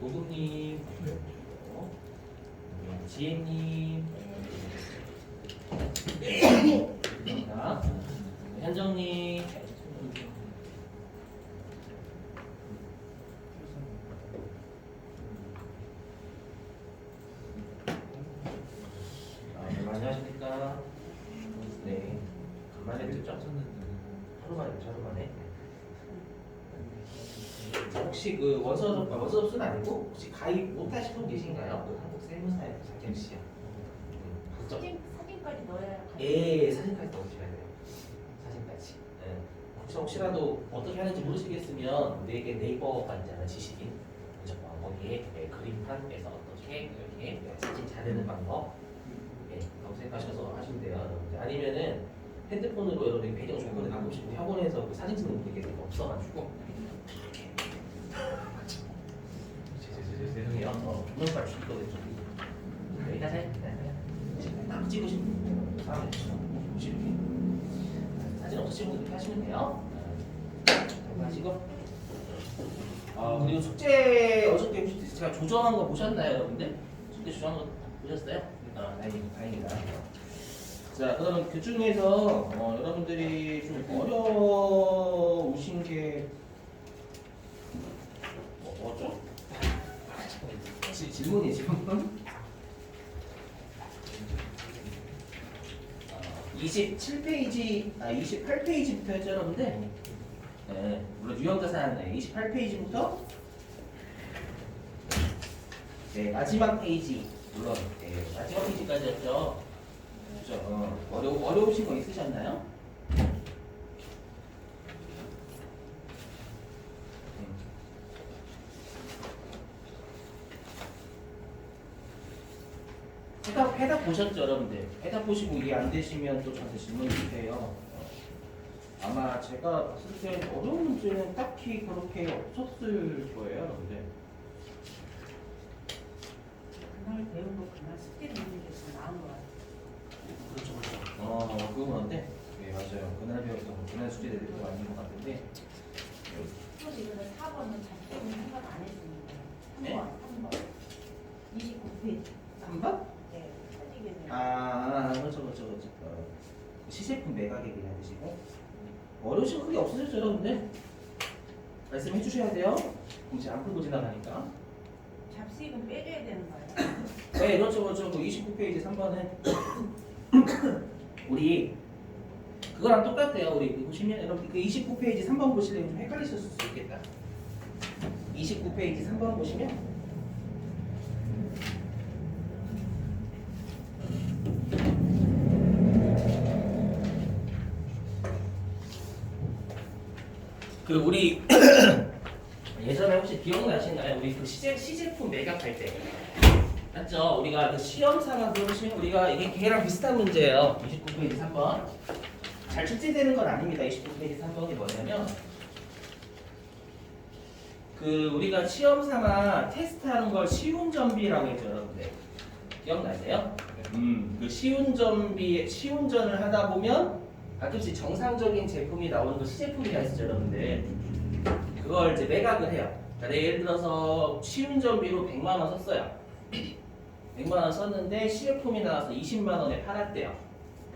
고금님, 지혜님, 자, 현정님, 많이 하십니까? 네, 간만에 듣죠? 하루 만에. 자, 혹시 그 원서 접수는 아니고 혹시 가입 못하신 분 계신가요? 그 한국 세무사의 자격시험. 사진까지 넣어야 예, 사진까지 넣으셔야 돼요. 사진까지. 네. 혹시라도 어떻게 하는지 모르시겠으면 네이버가 있잖아요. 지식인. 그죠? 거기에 그림판에서 어떻게 이렇게 사진 자르는 방법 검색하셔서 하시면 돼요. 여러분들. 아니면은 핸드폰으로 여러분이 배경 조건을 가끔씩 학원에서 그 사진 찍는 분들이 없어가지고 죄송해요. 조명 빨리 죽거든요. 여기다 딱 찍으시면 사람들 사진 없으시면 그렇게 하시면 돼요. 하시고 그리고 숙제 어저께 제가 조정한 거 보셨나요, 여러분들? 숙제 조정한 거 보셨어요? 다행이다. 자, 그러면 그 중에서 여러분들이 좀 어려우신 게 뭐죠? 질문이 지금 27페이지, 28페이지부터 했죠, 여러분들? 네, 물론 유형자산 28페이지부터 네, 마지막 페이지, 물론 마지막 페이지까지였죠. 그렇죠? 어려우신 거 있으셨나요? 해답 보셨죠, 여러분들? 해답 보시고 이해 안 되시면 또 저한테 질문 주세요. 아마 제가 봤을 때 어려운 문제는 딱히 그렇게 없었을 거예요, 여러분들. 그날 배운 거 그날 숙제 내는 게 더 나은 거 같아요. 그렇죠. 그건 그런데 네, 맞아요. 그날 배웠던 거, 그날 숙제 내는 거 아닌 것 같은데. 또 이거는 4번은 잡지는 생각 안 했습니다. 네? 3번. 29페이지. 3번? 네, 사직에는. 그렇죠. 시제품 매각 얘기를 해주시고 어려우신 거 크게 없으셨죠, 여러분들? 말씀해 주셔야 돼요. 그럼 제가 안 풀고 지나가니까. 잡식은 빼줘야 되는 거예요? 네, 그렇죠. 그 29페이지 3번은 우리 그거랑 똑같대요. 우리 보시면 여러분 그 29페이지 3번 보시면 좀 헷갈리실 수 있겠다. 29페이지 3번 보시면 그 우리 예전에 혹시 기억나시나요? 우리 그 시제품 매각할 때 맞죠? 우리가 그 시험 상황 보시면 우리가 이게 걔랑 비슷한 문제예요. 29페이지 3번. 잘 출제되는 건 아닙니다. 29페이지 3번이 뭐냐면 그 우리가 시험 삼아 테스트하는 걸 시운전비라고 했죠, 여러분들. 기억나세요? 그 시운전을 하다 보면 가끔씩 정상적인 제품이 나오는 거 시제품이라 했었죠, 여러분들. 그걸 이제 매각을 해요. 그러니까 예를 들어서 시운전비로 100만 원 썼어요. 100만 원 썼는데 시제품이 나와서 20만 원에 팔았대요.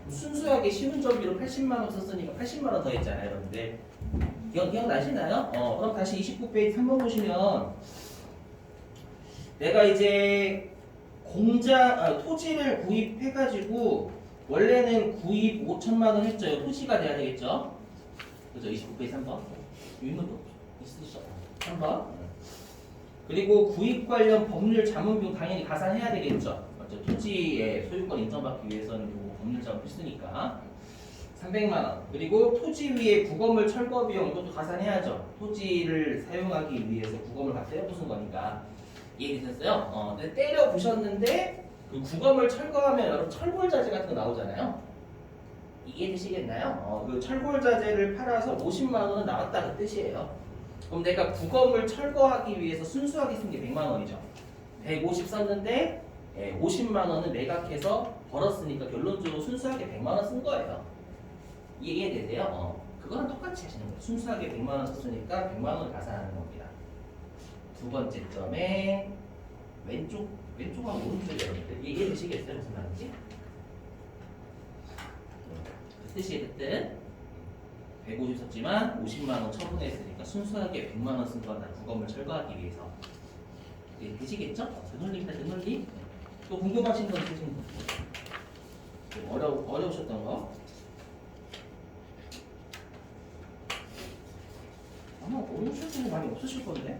순수하게 시운전비로 80만 원 썼으니까 80만 원 더 했잖아요, 여러분들. 기억나시나요? 그럼 다시 29페이지 3번 보시면 내가 이제 토지를 구입해가지고 원래는 구입 5천만 원 했죠. 토지가 돼야 되겠죠? 그죠? 29페이지 3번. 유인문도 있으시죠? 3번. 그리고 구입 관련 법률 자문 비용 당연히 가산해야 되겠죠. 맞죠? 토지의 소유권 인정받기 위해서는 법률 자문 필수니까 300만 원. 그리고 토지 위에 구건물 철거 비용 이것도 가산해야죠. 토지를 사용하기 위해서 구건물 다 때려 부순 거니까. 이해되셨어요? 근데 때려 부셨는데 그 구건물 철거하면 여러분 철골 자재 같은 거 나오잖아요. 이해되시겠나요? 그 철골 자재를 팔아서 50만 원은 나왔다 그 뜻이에요. 그럼 내가 구건물 철거하기 위해서 순수하게 쓴 게 100만 원이죠. 150 썼는데 50만 원은 매각해서 벌었으니까 결론적으로 순수하게 100만 원 쓴 거예요. 이해되세요? 그거랑 똑같이 하시는 거예요. 순수하게 100만 원 썼으니까 100만 원을 가산하는 겁니다. 두 번째 점에 왼쪽하고 오른쪽이 여러분들 이해되시겠어요? 무슨 말인지? 그 뜻이 그때 150 썼지만 50만 원 처분했으니까 순수하게 100만 원 쓴 거나 부검을 철거하기 위해서 되시겠죠? 되돌립니다. 되돌림. 또 궁금하신 거 있으신 분? 좀 어려우셨던 거? 아마 어려우셨던 거 많이 없으실 건데?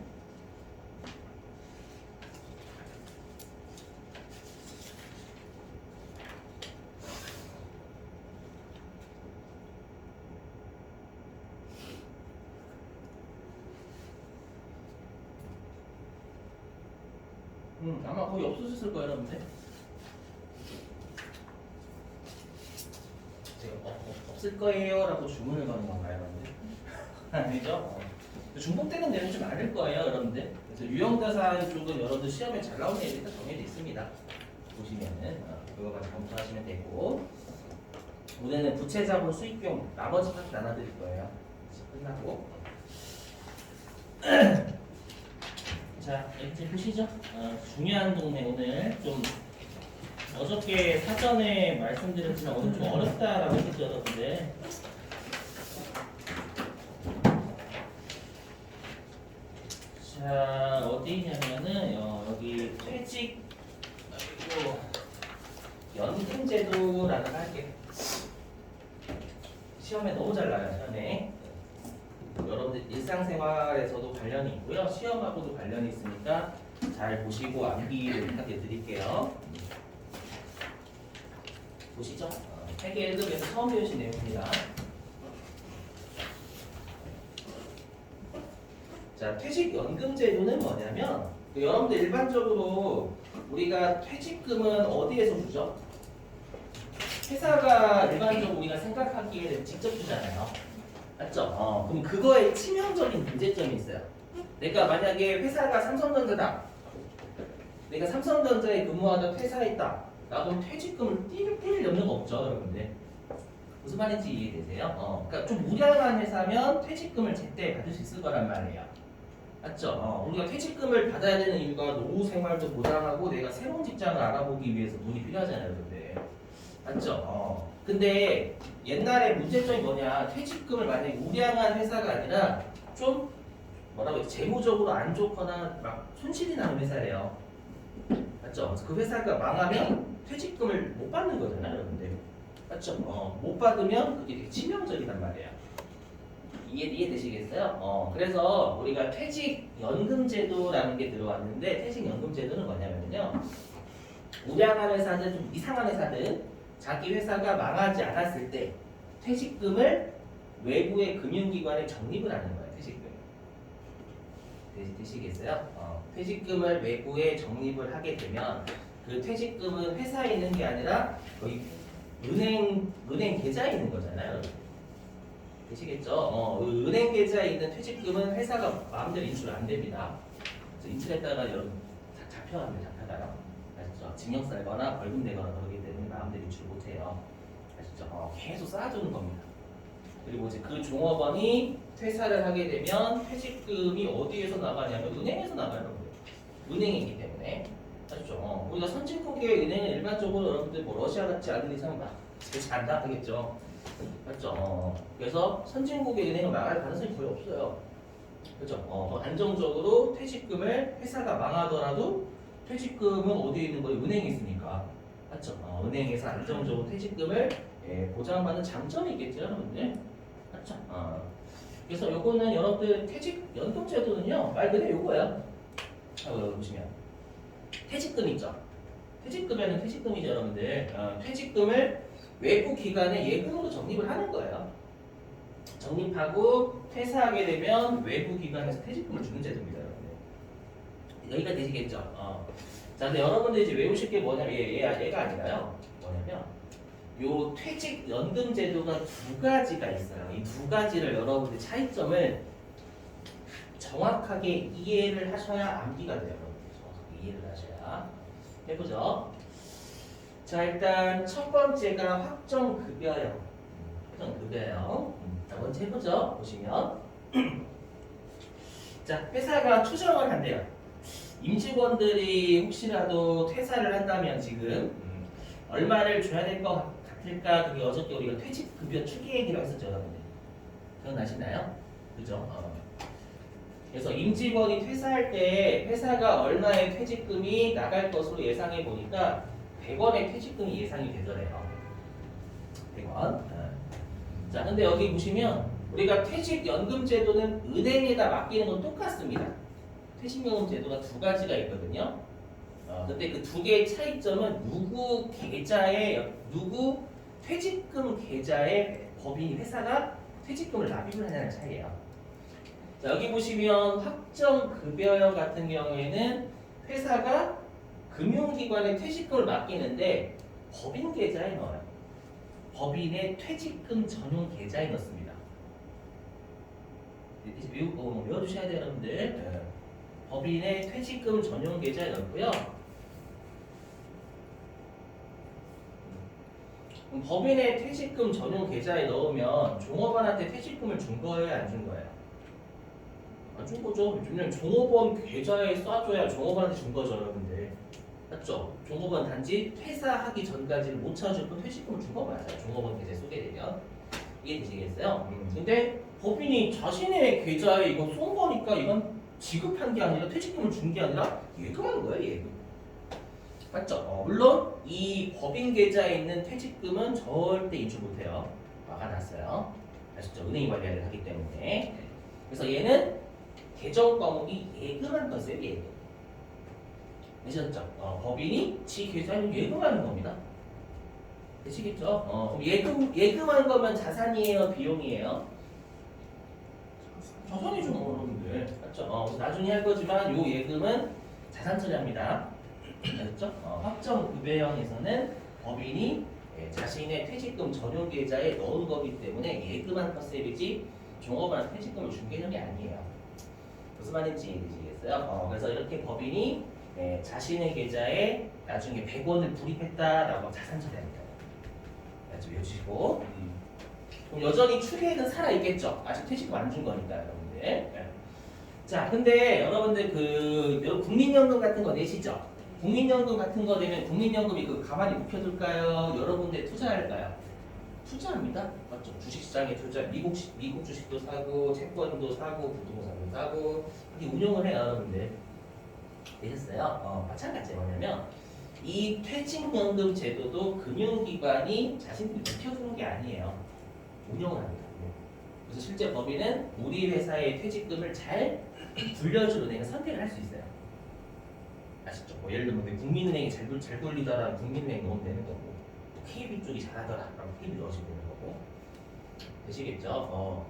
아마 거의 없으셨을 거예요, 여러분들. 제가 없을 거예요라고 주문을 거는 건가요, 여러분들? 아니죠? 중복되는 내용이 좀 많을 거예요, 여러분들. 그래서 유형자산 쪽은 여러분들 시험에 잘 나오는 애들이 다 정해져 있습니다. 보시면은 그거 가지고 검토하시면 되고, 오늘은 부채자본 수익비용 나머지 파트 나눠드릴 거예요. 끝나고. 자, 이제 보시죠. 중요한 동네 오늘 좀 어저께 사전에 말씀드렸지만 오늘 좀 어렵다라고 했죠, 여러분들. 자, 어디 있냐면은 여기 퇴직 그리고 연금제도라는 거 할게요. 시험에 너무 잘 나요, 시험에. 여러분들 일상생활에서도 관련이 있고요. 시험하고도 관련이 있으니까 잘 보시고 암기를 부탁해 드릴게요. 보시죠. 회계 1급에서 처음 배우신 내용입니다. 자, 퇴직연금제도는 뭐냐면 여러분들 일반적으로 우리가 퇴직금은 어디에서 주죠? 회사가 일반적으로 우리가 생각하기에는 직접 주잖아요. 맞죠? 그럼 그거에 치명적인 문제점이 있어요. 내가 만약에 회사가 삼성전자다. 내가 삼성전자에 근무하다 퇴사했다. 나도 퇴직금을 뛸 염려가 없죠, 여러분들. 무슨 말인지 이해되세요? 그러니까 좀 우량한 회사면 퇴직금을 제때 받을 수 있을 거란 말이에요. 맞죠? 우리가 퇴직금을 받아야 되는 이유가 노후 생활도 보장하고 내가 새로운 직장을 알아보기 위해서 돈이 필요하잖아요, 여러분들. 맞죠? 근데 옛날에 문제점이 뭐냐? 퇴직금을 만약에 우량한 회사가 아니라 좀 뭐라고 해야 재무적으로 안 좋거나 막 손실이 나는 회사예요. 맞죠? 그래서 그 회사가 망하면 퇴직금을 못 받는 거잖아요, 여러분들. 맞죠? 못 받으면 그게 되게 치명적이란 말이에요. 이해되시겠어요? 그래서 우리가 퇴직연금제도라는 게 들어왔는데 퇴직연금제도는 뭐냐면요. 우량한 회사든 좀 이상한 회사든 자기 회사가 망하지 않았을 때 퇴직금을 외부의 금융기관에 적립을 하는 거예요. 퇴직금. 되시겠어요? 퇴직금을 외부에 적립을 하게 되면 그 퇴직금은 회사에 있는 게 아니라 거의 은행 계좌에 있는 거잖아요. 되시겠죠? 은행 계좌에 있는 퇴직금은 회사가 마음대로 인출 안 됩니다. 인출했다가 여러분 잡혀갑니다. 잡혀가요. 아시죠? 징역 살거나 벌금 내거나 그러기 때문에 마음대로 인출 못해요. 아시죠? 계속 쌓아두는 겁니다. 그리고 이제 그 종업원이 퇴사를 하게 되면 퇴직금이 어디에서 나가냐면 은행에서 나가요. 은행이기 때문에. 아시죠? 우리가 선진국의 은행은 일반적으로 여러분들 뭐 러시아 같지 않은 이상 막 잘 나가겠죠. 맞죠? 그래서 선진국의 은행은 망할 가능성이 거의 없어요. 그렇죠? 안정적으로 퇴직금을 회사가 망하더라도 퇴직금은 어디에 있는 거예요? 은행에 있으니까. 맞죠? 은행에서 안정적으로 퇴직금을 보장받는 장점이 있겠죠, 여러분들. 맞죠? 그래서 요거는 여러분들 퇴직연금제도는요, 말 그대로 요거예요. 여기 보시면 퇴직금 있죠? 퇴직금에는 퇴직금이죠, 여러분들. 퇴직금을 외부 기관에 예금으로 적립을 하는 거예요. 적립하고 퇴사하게 되면 외부 기관에서 퇴직금을 주는 제도입니다, 여러분들. 여기가 되시겠죠? 자, 근데 여러분들 이제 외우실 게 뭐냐면 얘가 아니라요. 뭐냐면 요 퇴직연금 제도가 두 가지가 있어요. 이 두 가지를 여러분들 차이점을 정확하게 이해를 하셔야 암기가 돼요. 여러분들 정확하게 이해를 하셔야. 해보죠. 자, 일단 첫 번째가 확정급여요. 확정급여요. 자, 먼저 해보죠. 보시면 자, 회사가 추정을 한대요. 임직원들이 혹시라도 퇴사를 한다면 지금 얼마를 줘야 될 것 같을까? 그게 어저께 우리가 퇴직급여 추계 얘기를 했었죠, 여러분들. 기억나시나요? 그죠? 그래서 임직원이 퇴사할 때 회사가 얼마의 퇴직금이 나갈 것으로 예상해 보니까 100원의 퇴직금이 예상이 되더래요. 100원. 자, 근데 여기 보시면 우리가 퇴직연금 제도는 은행에다 맡기는 건 똑같습니다. 퇴직연금 제도가 두 가지가 있거든요. 근데 그 두 개의 차이점은 누구 퇴직금 계좌에 법인이 회사가 퇴직금을 납입을 하냐는 차이예요. 자, 여기 보시면 확정급여형 같은 경우에는 회사가 금융기관에 퇴직금을 맡기는데 법인 계좌에 넣어요. 법인의 퇴직금 전용 계좌에 넣습니다. 외워두셔야 돼요, 여러분들. 법인의 퇴직금 전용 계좌에 넣고요. 법인의 퇴직금 전용 계좌에 넣으면 종업원한테 퇴직금을 준 거예요, 안 준 거예요? 안 준 거죠. 왜냐면 종업원 계좌에 쏴줘야 종업원한테 준 거죠, 여러분들. 맞죠? 종업원 단지 퇴사하기 전까지는 못 찾아줄 건 퇴직금을 준 거 맞아요. 종업원 계좌에 쏘게 되면. 이해되시겠어요? 근데 법인이 자신의 계좌에 이거 쏜 거니까 이건 지급한 게 아니라 퇴직금을 준 게 아니라 예금한 거예요, 예금. 맞죠? 물론 이 법인 계좌에 있는 퇴직금은 절대 인출 못해요. 막아놨어요. 아시죠? 은행이 관리를 하기 때문에. 그래서 얘는 계정 과목이 예금한 것이에요, 예금. 아셨죠? 법인이 지 계좌에 예금하는 겁니다. 되시겠죠? 그럼 예금한 거면 자산이에요, 비용이에요? 자산이죠, 여러분들. 맞죠? 그래서 나중에 할 거지만 요 예금은 자산 처리합니다. 알겠죠? 확정급여형에서는 법인이 자신의 퇴직금 전용 계좌에 넣은 거기 때문에 예금한 컨셉이지 종업원한테 퇴직금을 준 개념이 아니에요. 무슨 말인지 이해되시겠어요? 그래서 이렇게 법인이 자신의 계좌에 나중에 100원을 불입했다라고 자산 처리합니다. 아주 외우시고 그럼 여전히 추계액은 살아있겠죠? 아직 퇴직금 안 준 거니까 여러분들. 자, 근데 여러분들 국민연금 같은 거 내시죠? 국민연금 같은 거 되면 국민연금이 가만히 묵혀둘까요? 여러분들 투자할까요? 투자합니다. 맞죠? 주식시장에 투자, 미국 주식도 사고, 채권도 사고, 부동산도 사고, 이렇게 운용을 해요, 여러분들. 되셨어요? 마찬가지예요. 뭐냐면 이 퇴직연금 제도도 금융기관이 자신들이 묵혀두는 게 아니에요. 운영을 합니다. 그래서 실제 법인은 우리 회사의 퇴직금을 잘 불려주는 은행을 선택을 할 수 있어요. 아시죠? 예를 들면 국민은행이 잘 굴리더라 국민은행 넣으면 되는 거고 KB 쪽이 잘하더라 그럼 KB 넣으시면 되는 거고 되시겠죠?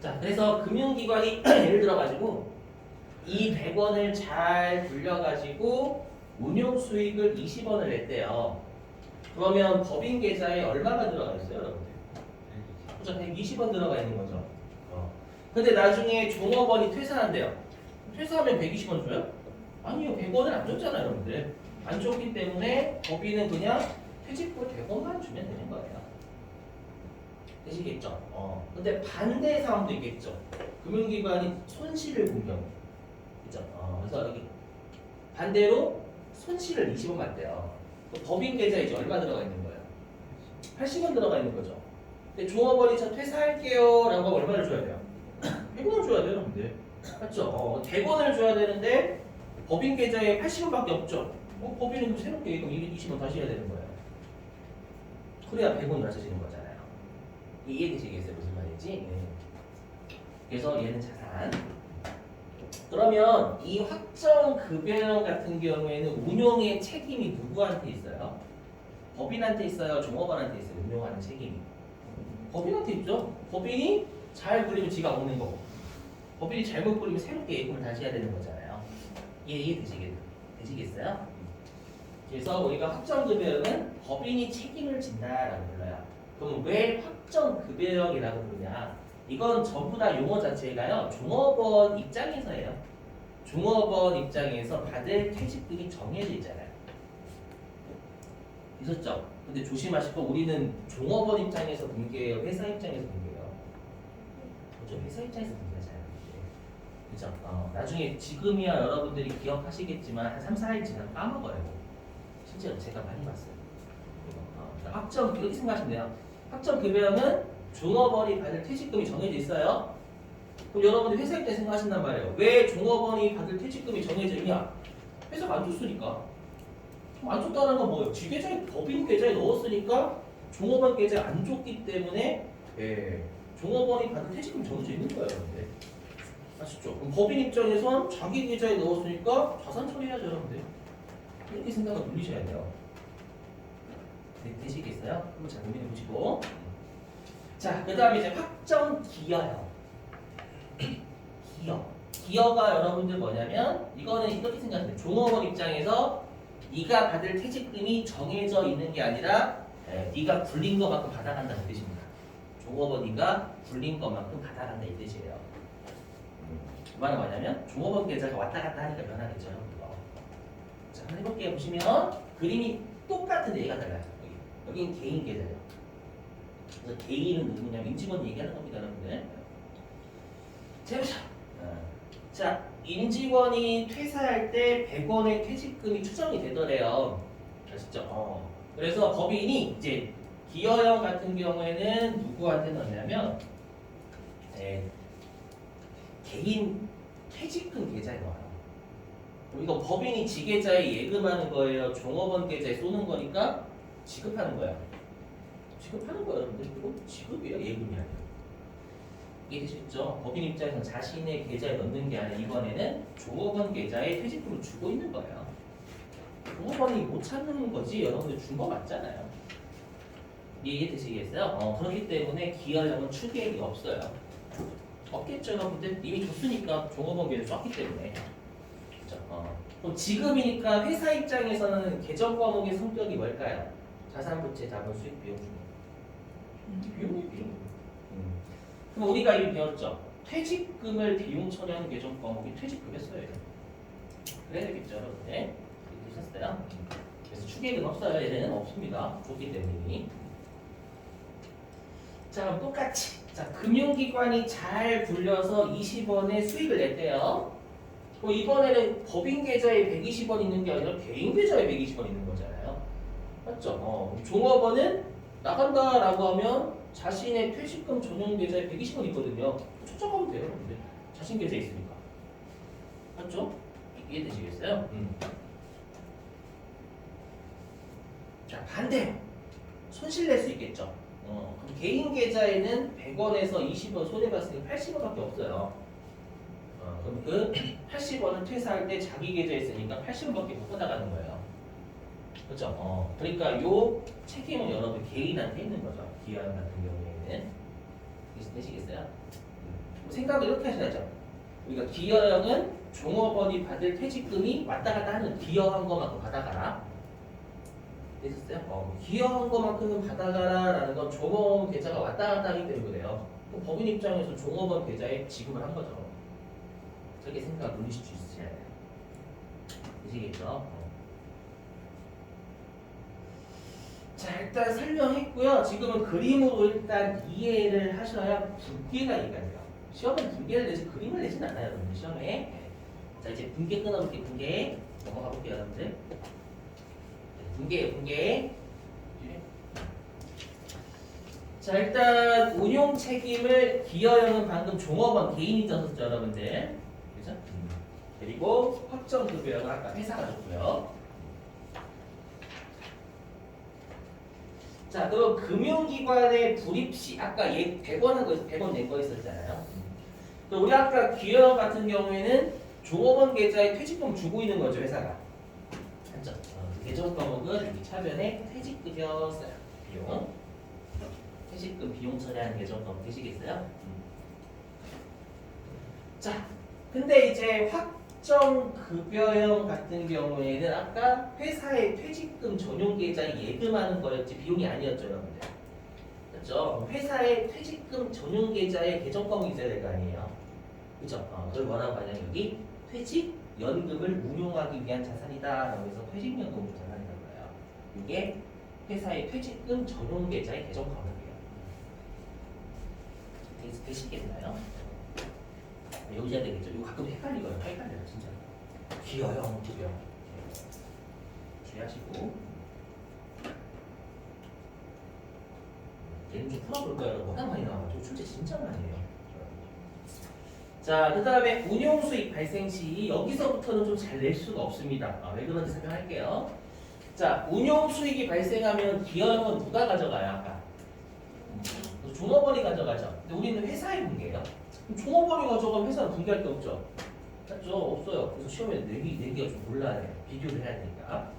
자, 그래서 금융기관이 예를 들어가지고 이 100원을 잘 굴려가지고 운용 수익을 20원을 냈대요. 그러면 법인 계좌에 얼마가 들어가 있어요, 여러분들? 그죠? 120원 들어가 있는 거죠. 근데 나중에 종업원이 퇴사한대요. 퇴사하면 120원 줘요? 아니요, 100원을 안 줬잖아요, 여러분들. 안 줬기 때문에 법인은 그냥 퇴직금 100원만 주면 되는 거예요. 되시겠죠? 근데 반대 상황도 있겠죠. 금융기관이 손실을 본 경우. 그죠? 그래서 여기 반대로 손실을 20원 받대요. 법인 계좌에 이제 얼마 들어가 있는 거예요? 80원 들어가 있는 거죠. 근데 종업원이 저 퇴사할게요 라고 하면 얼마를 줘야 돼요? 100원을 줘야 돼요, 여러분들. 맞죠? 100원을 줘야 되는데 법인 계좌에 80원밖에 없죠. 법인은 새롭게 예금 20원 다시 해야 되는 거예요. 그래야 100원이 맞춰지는 거잖아요. 이해되시겠어요? 무슨 말인지? 네. 그래서 얘는 자산. 그러면 이 확정급여형 같은 경우에는 운용의 책임이 누구한테 있어요? 법인한테 있어요? 종업원한테 있어요? 운용하는 책임이. 법인한테 있죠. 법인이 잘 굴리면 지가 먹는 거고 법인이 잘못 굴리면 새롭게 예금을 다시 해야 되는 거잖아요. 이해되시겠어요? 그래서 우리가 확정급여형은 법인이 책임을 진다라고 불러요. 그럼 왜 확정급여형이라고 부르냐? 이건 전부 다 용어 자체가요. 종업원 입장에서예요. 종업원 입장에서 받을 퇴직금이 정해져 있잖아요. 있었죠? 근데 조심하시고 우리는 종업원 입장에서 분개해요. 회사 입장에서 분개해요. 그렇죠? 회사 입장에서 분개하잖아요. 그죠? 나중에 지금이야 여러분들이 기억하시겠지만 한 3, 4일 지나면 까먹어요. 실제로 제가 많이 봤어요. 학점 이렇게 생각하시면 돼요. 학점 급여는 종업원이 받을 퇴직금이 정해져 있어요. 그럼 여러분들 회사 입장 생각하신단 말이에요. 왜 종업원이 받을 퇴직금이 정해져 있냐? 회사가 안 줬으니까. 그럼 안 줬다는 건 뭐예요? 지계좌에 법인 계좌에 넣었으니까 종업원 계좌에 안 줬기 때문에 종업원이 받을 퇴직금이 정해져 있는 거예요. 근데. 아시죠? 그럼 법인 입장에선 자기 계좌에 넣었으니까 자산 처리해야죠, 여러분들. 이렇게 생각을 돌리셔야 돼요. 되시겠어요? 한번 잘 고민해 보시고. 자, 그 다음에 이제 확정 기여요. 기여가 여러분들 뭐냐면 이거는 이렇게 생각하세요. 종업원 입장에서 네가 받을 퇴직금이 정해져 있는 게 아니라 네가 굴린 것만큼 받아간다는 뜻입니다. 종업원 네가 굴린 것만큼 받아간다 이 뜻이에요. 그 말은 뭐냐면 종업원 계좌가 왔다 갔다 하니까 변하겠죠. 자, 한번 해볼게요. 보시면 그림이 똑같은데 얘가 달라요. 여기는 개인 계좌예요. 그래서 개인은 누구냐면 임직원 얘기하는 겁니다, 여러분들. 자, 임직원이 퇴사할 때 100원의 퇴직금이 추정이 되더래요. 아시죠? 그래서 법인이 이제 기여형 같은 경우에는 누구한테 넣냐면 개인 퇴직금 계좌에 넣어요. 이거 법인이 지계좌에 예금하는 거예요. 종업원 계좌에 쏘는 거니까 지급하는 거야. 지급하는 거예요, 여러분들. 이거 지급이야, 예금이 아니야. 이해되시죠? 법인 입장에서는 자신의 계좌에 넣는 게 아니라 이번에는 종업원 계좌에 퇴직금을 주고 있는 거예요. 종업원이 못 찾는 거지 여러분들 준 거 맞잖아요. 이해되시겠어요? 그렇기 때문에 기여형은 추계액이 없어요. 없겠죠, 여러분들? 이미 줬으니까 종업원 계좌 줬기 때문에. 그렇죠? 그럼 지금이니까 회사 입장에서는 계정 과목의 성격이 뭘까요? 자산, 부채, 자본, 수익, 비용 중. 비용. 그럼 우리가 이미 배웠죠. 퇴직금을 비용 처리하는 계정 과목이 퇴직금이었어요. 그래야 되겠죠, 여러분들. 이렇게 되셨어요? 그래서 추계액은 없어요. 얘네는 없습니다. 줬기 때문에. 자, 그럼 똑같이. 자, 금융기관이 잘 굴려서 20원의 수익을 냈대요. 그럼 이번에는 법인 계좌에 120원 있는 게 아니라 개인 계좌에 120원 있는 거잖아요. 맞죠? 종업원은 나간다라고 하면 자신의 퇴직금 전용 계좌에 120원 있거든요. 초점하면 돼요, 근데 자신 계좌에 있으니까. 맞죠? 이해되시겠어요? 자, 반대로 손실 낼 수 있겠죠. 그럼 개인 계좌에는 100원에서 20원 손해봤으니까 80원밖에 없어요. 그럼 그 80원을 퇴사할 때 자기 계좌에 있으니까 80원밖에 못 받아가는 거예요. 그렇죠? 그러니까 요 책임은 여러분 개인한테 있는 거죠. 기여형 같은 경우에는. 되시겠어요? 생각을 이렇게 하셔야죠. 그러니까 기여형은 종업원이 받을 퇴직금이 왔다 갔다 하는 기여한 것만큼 받아가라. 되셨어요? 기여한 것만큼은 받아가라라는 건 종업원 계좌가 왔다 갔다 하기 때문에 그래요. 그럼 법인 입장에서 종업원 계좌에 지급을 한 거죠. 저렇게 생각을 돌리실 수 있으셔야 돼요. 되시겠죠? 자, 일단 설명했고요. 지금은 그림으로 일단 이해를 하셔야 분계가 이해가 돼요. 시험에 분계를 내지 그림을 내진 않아요, 여러분들 시험에. 자, 이제 분계 끊어볼게요. 분계 넘어가 볼게요, 여러분들. 분계. 자, 일단 운용 책임을 기여형은 방금 종업원 개인이 졌었죠, 여러분들. 그죠? 그리고 확정 급여는 아까 회사가 줬고요. 자, 그럼 금융기관의 불입시 아까 100원 낸 거 있었잖아요. 그럼 우리 아까 기여형 같은 경우에는 종업원 계좌에 퇴직금 주고 있는 거죠, 회사가. 맞죠? 계정 과목은 여기 차변에 퇴직급여 써요. 비용. 퇴직금 비용 처리하는 계정 과목 되시겠어요? 자, 근데 이제 확정급여형 같은 경우에는 아까 회사의 퇴직금 전용 계좌에 예금하는 거였지 비용이 아니었죠, 여러분들. 그렇죠? 회사의 퇴직금 전용 계좌에 계정 과목이 있어야 될 거 아니에요. 그렇죠? 그걸 뭐라고 하냐면 여기 퇴직연금을 운용하기 위한 자산이다 라고 해서 퇴직연금 자산이라고 해요. 이게 회사의 퇴직금 전용 계좌의 계정 과목이에요. 되시겠나요? 여기 해야 되겠죠. 이거 가끔 헷갈려요. 진짜. 기어형, 기어형. 주의하시고. 얘는 좀 풀어볼까요? 워낙 많이 나와가지고 출제 진짜 많이 해요. 자, 그 다음에 운용수익 발생 시 여기서부터는 좀 잘 낼 수가 없습니다. 왜 그런지 설명할게요. 자, 운용수익이 발생하면 기여형은 누가 가져가요? 아까 종업원이 가져가죠. 근데 우리는 회사의 분계예요. 그럼 종업원이 가져가면 회사는 분계할 게 없죠. 맞죠? 없어요. 그래서 시험에 내기가 좀 곤란해요. 비교를 해야 되니까.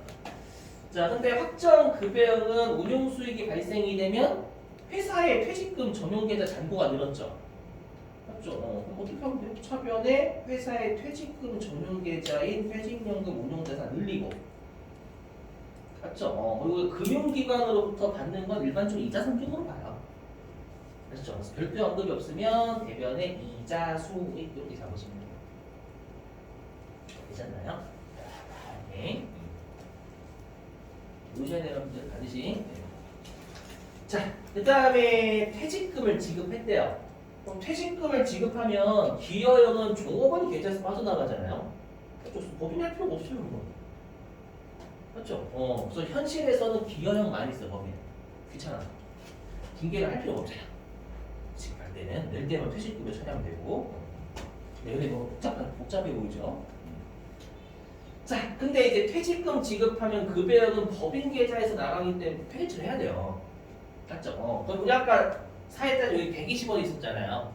자, 근데 확정 급여형은 운용수익이 발생이 되면 회사의 퇴직금 전용계좌 잔고가 늘었죠. 맞죠? 그럼 어떻게 하면 돼요? 차변에 회사의 퇴직금 전용계좌인 퇴직연금 운용자산 늘리고, 맞죠? 그리고 금융기관으로부터 받는 건 일반적으로 이자 상품으로 봐요. 그렇죠? 그래서 별도 언급이 없으면 대변에 이자 수익 이렇게 잡으시면 돼요. 되셨나요? 네. 오셔야 돼요, 여러분들 반드시. 자, 그 다음에 퇴직금을 지급했대요. 그럼 퇴직금을 지급하면 기여형은 종업원 계좌에서 빠져나가잖아요. 그렇죠? 법인할 필요가 없어요, 그건. 맞죠? 그래서 현실에서는 기여형 많이 써요, 법인. 귀찮아. 징계를 할 필요가 없잖아. 지금 할 때는 낼 때만 퇴직금을 처리하면 되고. 네, 근데 뭐 복잡해 보이죠? 자, 근데 이제 퇴직금 지급하면 급여형은 법인 계좌에서 나가기 때문에 퇴직을 해야 돼요. 맞죠? 그럼 우리 아까 사회단 여기 120원 있었잖아요.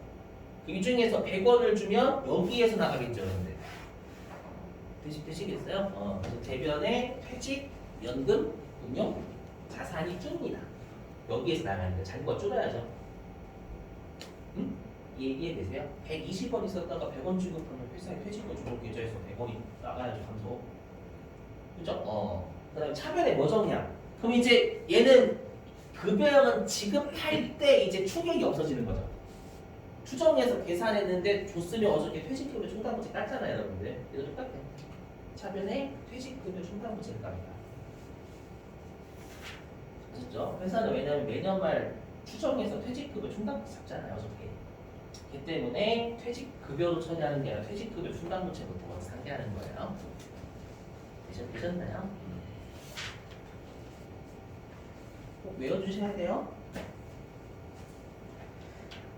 이 중에서 100원을 주면 여기에서 나가겠죠, 근데. 되시겠어요? 그래서 대변에 퇴직, 연금, 운용, 자산이 줍니다. 여기에서 나가는 거예요. 잔고가 줄어야죠. 응? 이해되세요? 120원 있었다가 100원 지급하면 회사에 퇴직금 종목 계좌에서 100원이 나가야죠, 감소. 그죠? 그 다음에 차변에 뭐 정량? 그럼 이제 얘는 급여형은 지급할 때 이제 충격이 없어지는 거죠. 추정해서 계산했는데 줬으면 어저께 퇴직급여 충당부채 땄잖아요, 여러분들. 이거 똑같아요. 차변에 퇴직급여 충당부채를 깝니다. 아셨죠? 회사는 왜냐하면 매년 말 추정해서 퇴직급여 충당부채 잡잖아요, 어저께. 그 때문에 퇴직급여로 처리하는 게 아니라 퇴직급여 충당부채부터 먼저 상기하는 거예요. 되셨나요? 꼭 외워주셔야 돼요.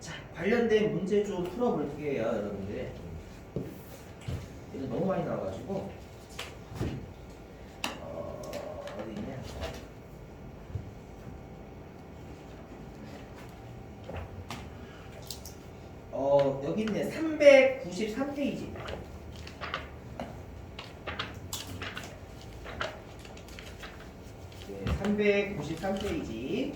자, 관련된 문제 좀 풀어볼게요, 여러분들. 이거 너무 많이 나와가지고 어디 있냐? 여기 있네. 393페이지. 네, 393페이지.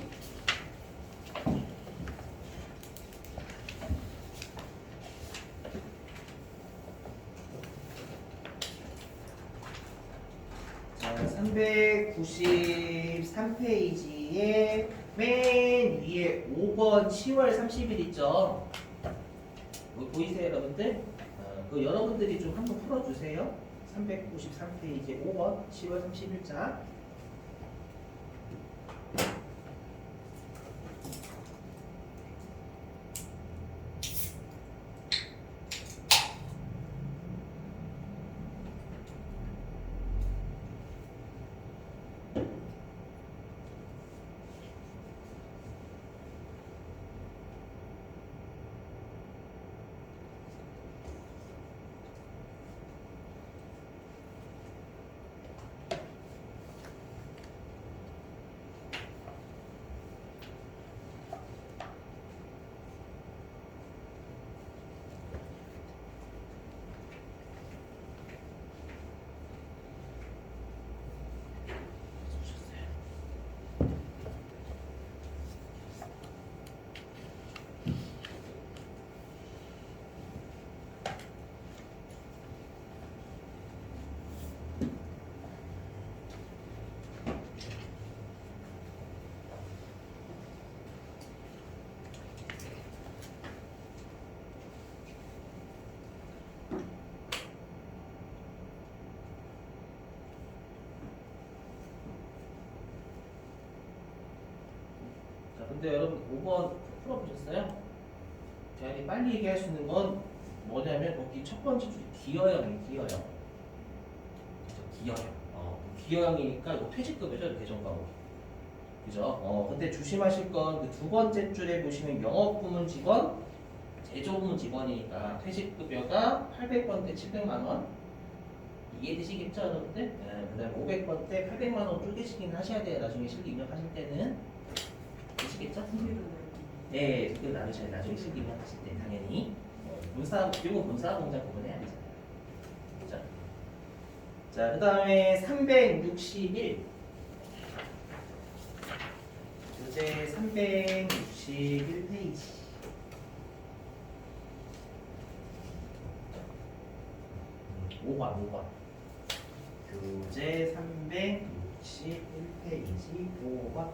자, 393페이지에 맨 위에 5번 10월 30일 있죠? 여기 보이세요, 여러분들? 그 여러분들이 좀 한번 풀어주세요. 393페이지 5번 10월 30일자. 근데 여러분 5번 풀어보셨어요? 저희들이 빨리 얘기할 수 있는 건 뭐냐면 여기 첫 번째 줄이 기여형이 기여형. 그죠? 기여형. 기여형이니까 이거 퇴직급이죠, 대전 과목. 그죠? 근데 조심하실 건 그 두 번째 줄에 보시면 영업부문 직원, 제조부문 직원이니까 퇴직급여가 800번 대 700만 원. 이해되시겠죠, 여러분들? 네, 그다음에 500번 대 800만 원 쪼개시긴 하셔야 돼요. 나중에 실기 입력하실 때는. 되시겠죠? 네, 그 나누셔야 나중에 실기 입력하실 때 당연히. 비용은 본사 공장 구분해야 되잖아요. 그죠? 자, 그 다음에 361. 교재 361페이지. 오번 교재 361페이지 5번.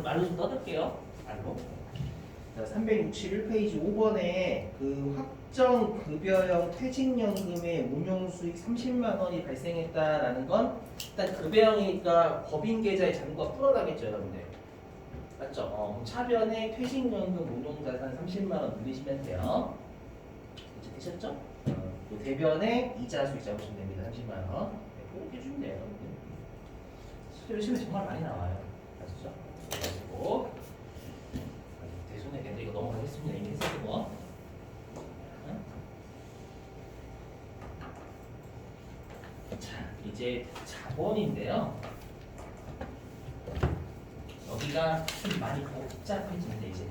말로 좀 떠들게요. 말로. 자, 361페이지 5번에 그 확정 급여형 퇴직연금의 운용 수익 30만 원이 발생했다라는 건 일단 급여형이니까 법인 계좌에 잔고가 불어나겠죠, 여러분들. 맞죠? 차변에 퇴직연금 운용자산 30만 원 늘리시면 돼요. 이제 되셨죠? 또 대변에 이자 수익 잡으시면 됩니다. 30만 원. 네, 그렇게 해주면 돼요, 여러분들. 시험에 정말 많이 나와요. 아시죠? 그리고 대손해 되는데 이거 넘어가겠습니다. 이미 했었던 거. 자, 이제 자본인데요. 여기가 좀 많이 복잡해지는데 이제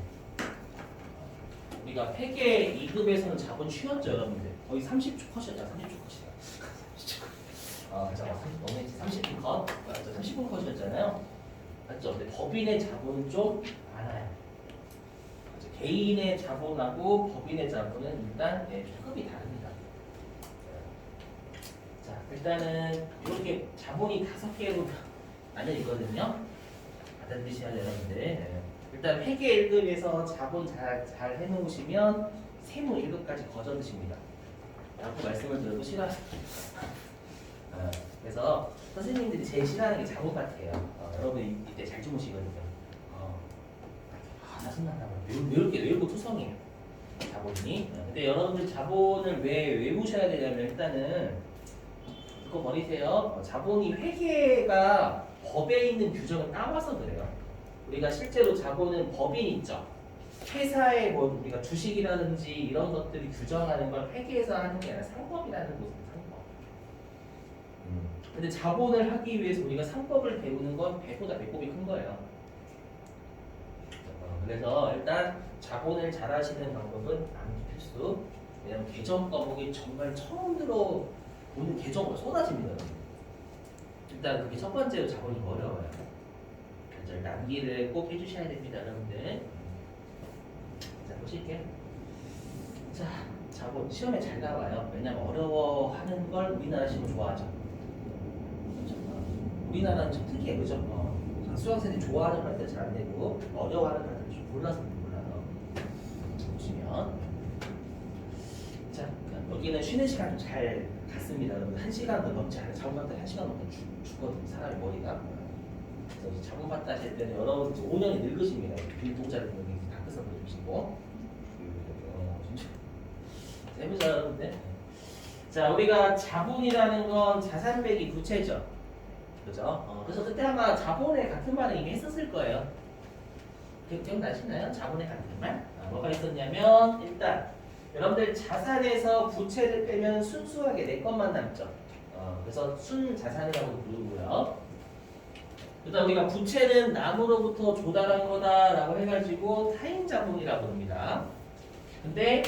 우리가 회계 2급에서는 자본 쉬웠죠, 여러분들. 거의 30초 컷이었죠. 30초 컷이다. 30초. 잠깐 너무 30분 컷. 맞죠? 30분 컷이었잖아요. 맞죠? 근데 법인의 자본은 좀 많아요. 맞죠? 개인의 자본하고 법인의 자본은 일단 조금이 다릅니다. 자, 일단은 이렇게 자본이 5개로 나뉘어있거든요. 받아들이셔야 돼요, 여러분들. 일단 회계 1급에서 자본 잘 해놓으시면 세무 1급까지 거저드십니다. 라고 말씀을 드려도 싫어하세요. 그래서 선생님들이 제일 싫어하는 게 자본 같아요. 여러분 이때 잘 주무시거든요. 나 신난다. 외우고 투성이에요. 자본이. 근데 여러분들 자본을 왜 외우셔야 되냐면 일단은 그거 버리세요. 자본이 회계가 법에 있는 규정을 따와서 그래요. 우리가 실제로 자본은 법인 있죠. 회사의 뭐 우리가 주식이라든지 이런 것들이 규정하는 걸 회계에서 하는 게 아니라 상법이라는 곳은 상법. 근데 자본을 하기 위해서 우리가 상법을 배우는 건 배보다 배꼽이 큰 거예요. 그래서 일단 자본을 잘 하시는 방법은 암기 필수. 왜냐면 계정 과목이 정말 처음 들어보는 계정으로 쏟아집니다. 일단 그게 첫 번째로 자본이 어려워요. 그래서 암기를 꼭 해주셔야 됩니다, 여러분들. 자, 보실게요. 자, 자본 시험에 잘 나와요. 왜냐면 어려워하는 걸 우리나라 시험 좋아하죠. 그렇죠? 우리나라는 좀 특이해, 그죠? 수강생들이 좋아하는 말들 잘 안 되고 어려워하는 말들 좀 몰라서 몰라요. 보시면 자, 여기는 쉬는 시간 좀 잘 갔습니다. 여러분 1시간도 넘지 않아요. 자본 받다 1시간 넘으면 죽거든요. 사람의 머리가. 그래서 자본 받다 하실 때는 여러분 5년이 늙으십니다. 빈동자를 여기 다 끄서 보여주시고 진짜 세무자 여러분들. 자, 우리가 자본이라는 건 자산 빼기 부채죠. 그죠? 그래서 그때 아마 자본의 같은 말을 이미 했었을 거예요. 기억나시나요? 자본의 같은 말? 뭐가 있었냐면 일단 여러분들 자산에서 부채를 빼면 순수하게 내 것만 남죠. 그래서 순자산이라고 부르고요. 그다음 우리가 부채는 남으로부터 조달한 거다라고 해가지고 타인자본이라고 부릅니다. 근데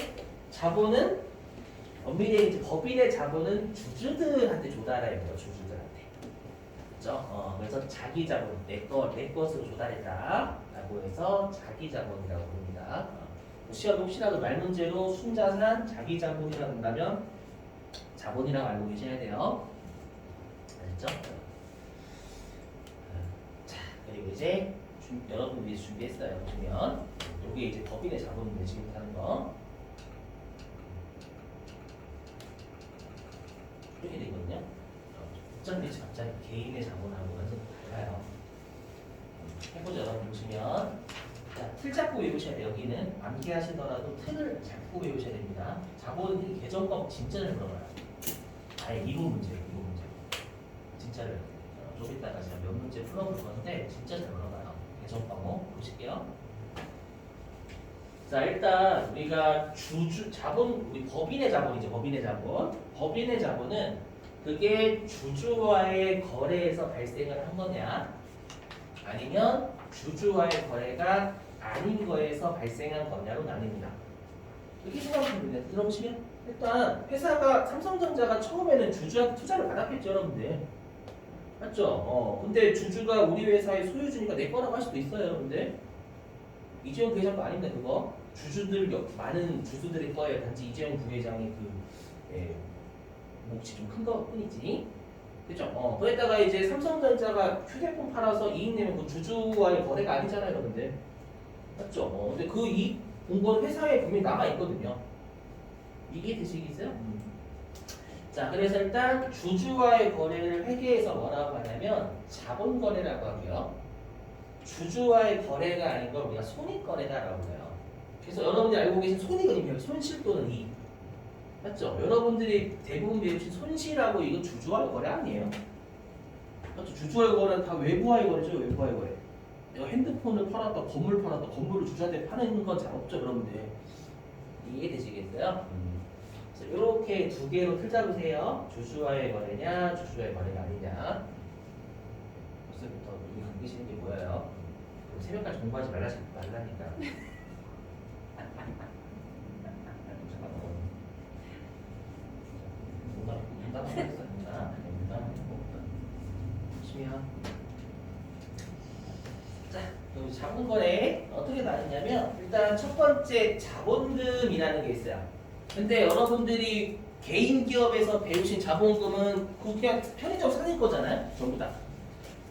자본은 엄밀히 이제 법인의 자본은 주주들한테 조달해야 돼요. 주주들한테. 그렇죠? 그래서 자기 자본, 내 것으로 조달했다라고 해서 자기 자본이라고 부릅니다. 시험 혹시라도 말 문제로 순자산, 자기 자본이라고 한다면 자본이라고 알고 계셔야 돼요. 알죠? 자, 그리고 이제 여러분들이 준비했어요. 보시면 이게 이제 법인의 자본인데 지금 하는 거 이렇게 되거든요. 어쩐지 갑자기 개인의 자본하고 완전 달라요. 해보죠. 여러분 보시면 자, 틀 잡고 외우셔야 돼요. 여기는 암기하시더라도 틀을 잡고 외우셔야 됩니다. 자본 계정법 진짜를 물어봐요. 아예 이론 문제예요. 이론 문제. 진짜를. 좀 이따가 제가 몇 문제 풀어볼 건데 진짜 잘 물어봐요. 계정 과목 보실게요. 자, 일단 우리가 자본, 우리 법인의 자본이죠. 법인의 자본. 법인의 자본은 그게 주주와의 거래에서 발생을 한 거냐, 아니면 주주와의 거래가 아닌 거에서 발생한 거냐로 나뉩니다. 이렇게 생각하면 됩니다. 들어보시면 일단 회사가 삼성전자가 처음에는 주주한테 투자를 받았겠죠, 여러분들. 맞죠? 근데 주주가 우리 회사의 소유주니까 내 거라고 할 수도 있어요, 여러분들. 이재용 부회장도 아닌데 그거 주주들 많은 주주들의 거예요. 단지 이재용 부회장이 몫이 좀 큰 거 뿐이지. 그죠? 그랬다가 이제 삼성전자가 휴대폰 팔아서 이익 내면 그 주주와의 거래가 아니잖아요, 여러분들. 맞죠? 근데 그 이익 본 건 회사에 분명히 남아 있거든요. 이게 되시겠어요? 자, 그래서 일단 주주와의 거래를 회계에서 뭐라고 하냐면 자본 거래라고 하고요. 주주와의 거래가 아닌 걸 우리가 손익거래다라고 해요. 그래서 여러분들이 알고 계신 손익은 뭐예요? 손실 또는 이익. 맞죠? 여러분들이 대부분 배우신 손실하고 이건 주주와의 거래 아니에요. 맞죠? 주주와의 거래는 다 외부와의 거래죠. 외부와의 거래. 내가 핸드폰을 팔았다, 건물 팔았다, 건물을 주주한테 파는 건 잘 없죠, 여러분들. 이해되시겠어요? 그래서 이렇게 두 개로 틀 잡으세요. 주주와의 거래냐, 주주와의 거래가 아니냐. 벌써부터 눈이 감기시는 게 보여요. 새벽까지 공부하지 말라니까. 자, 그럼 자본거래 어떻게 나누냐면 일단 첫 번째 자본금이라는 게 있어요. 근데 여러분들이 개인 기업에서 배우신 자본금은 그냥 편의점 사는 거잖아요, 전부 다.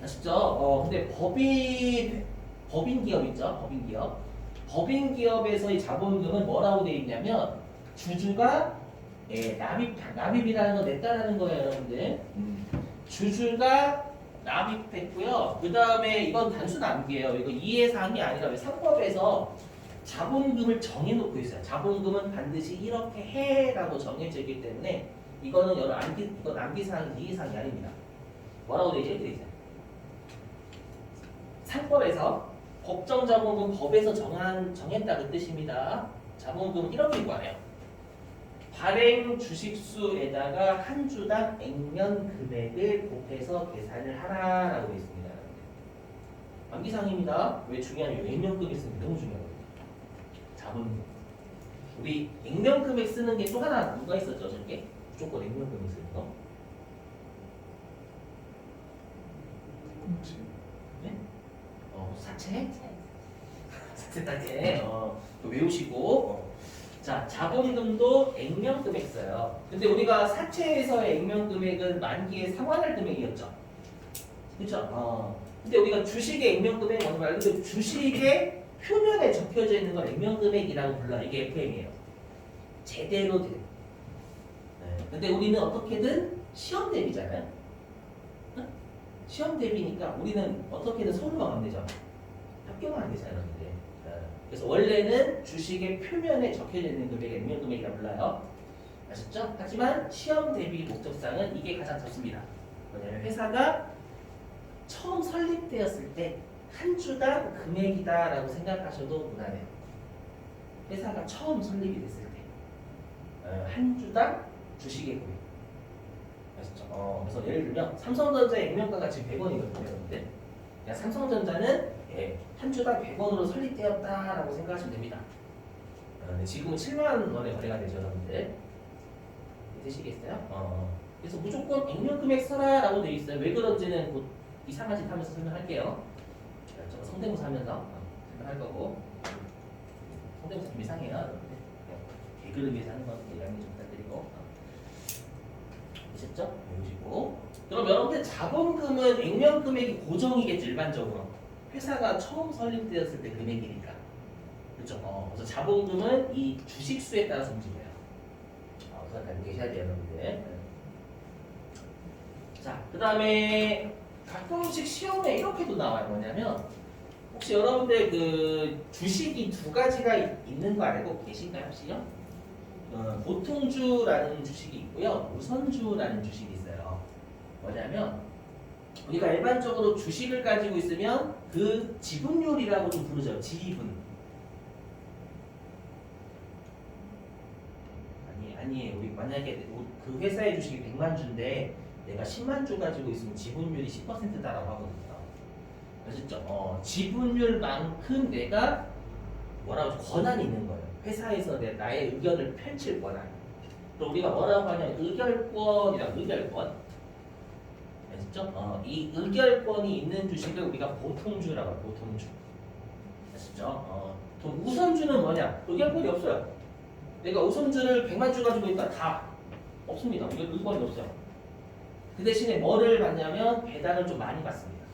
아시죠? 근데 법인 기업 있죠, 법인 기업. 법인 기업에서의 자본금은 뭐라고 되어 있냐면 주주가 납입이라는 건 냈다라는 거예요, 여러분들. 주주가 납입했고요. 그 다음에 이건 단순 암기예요. 이거 이해사항이 아니라 왜 상법에서 자본금을 정해놓고 있어요. 자본금은 반드시 이렇게 해라고 정해져 있기 때문에 이거는 이건 암기사항이 이해사항이 아닙니다. 뭐라고 되어 있죠? 이렇게 되어 있어요. 상법에서 법정자본금 법에서 정했다 그 뜻입니다. 자본금은 이렇게 구하래요. 발행 주식수에다가 한 주당 액면 금액을 곱해서 계산을 하라라고 되어 있습니다. 암기사항입니다. 왜 중요하냐면 액면금액 쓰는 게 너무 중요하거든요. 자본금. 우리 액면금액 쓰는 게 또 하나 누가 있었죠? 저게 무조건 액면금액 쓰는 거. 네? 사채? 사채 또 외우시고. 자, 자본금도 액면금액 써요. 근데 우리가 사채에서의 액면금액은 만기에 상환할 금액이었죠. 그렇죠? 근데 우리가 주식의 액면금액 뭔지 알고 있는데 주식의 표면에 적혀져 있는 걸 액면금액이라고 불러요. 이게 FM이에요. 제대로 된. 근데 우리는 어떻게든 시험 대비잖아요. 시험 대비니까 우리는 어떻게든 서류가 안 되죠. 합격은 안 되잖아요, 여러분들. 그래서 원래는 주식의 표면에 적혀져 있는 금액을 액면금액이라고 불러요. 아셨죠? 하지만 시험 대비 목적상은 이게 가장 좋습니다. 뭐냐면 회사가 처음 설립되었을 때 한 주당 금액이다라고 생각하셔도 무난해요. 회사가 처음 설립이 됐을 때 한 주당 주식의 금액. 아셨죠? 그래서 예를 들면 삼성전자의 액면가가 지금 100원이거든요. 여러분들. 그냥 삼성전자는 한 주당 100원으로 설립되었다라고 생각하시면 됩니다. 근데 지금은 7만 원에 거래가 되죠, 여러분들. 되시겠어요? 그래서 무조건 액면 금액 써라라고 되어 있어요. 왜 그런지는 곧 이상한 짓 하면서 설명할게요. 저거 성대모사 하면서 설명할 거고. 성대모사 좀 이상해요, 여러분들. 개그를 위해서 하는 거니까 양해 좀 부탁드리고. 되셨죠? 보시고. 그럼 여러분들 자본금은 액면 금액이 고정이겠죠, 일반적으로. 회사가 처음 설립되었을 때 금액이니까. 그렇죠? 그래서 자본금은 이 주식수에 따라서 움직여요. 그건 알고 계셔야 돼요, 여러분들. 자, 그 다음에 가끔씩 시험에 이렇게도 나와요. 뭐냐면 혹시 여러분들 그 주식이 두 가지가 있는 거 알고 계신가요, 혹시요? 보통주라는 주식이 있고요, 우선주라는 주식이 있어요. 뭐냐면 우리가 일반적으로 주식을 가지고 있으면 그 지분율이라고 좀 부르죠. 지분. 아니에요. 우리 만약에 그 회사의 주식이 100만 주인데 내가 10만 주 가지고 있으면 지분율이 10%다라고 하거든요. 아셨죠? 지분율만큼 내가 뭐라고 권한이 있는 거예요. 회사에서 나의 의견을 펼칠 권한. 그럼 우리가 뭐라고 하냐면 의결권이라고. 의결권. 아셨죠? 이 의결권이 있는 주식을 우리가 보통주라고 해요. 보통주. 아셨죠? 그럼 우선주는 뭐냐? 의결권이 없어요. 내가 우선주를 100만 주 가지고 있다 다 없습니다. 이거 의견이 없어요. 그 대신에 뭐를 받냐면 배당을 좀 많이 받습니다.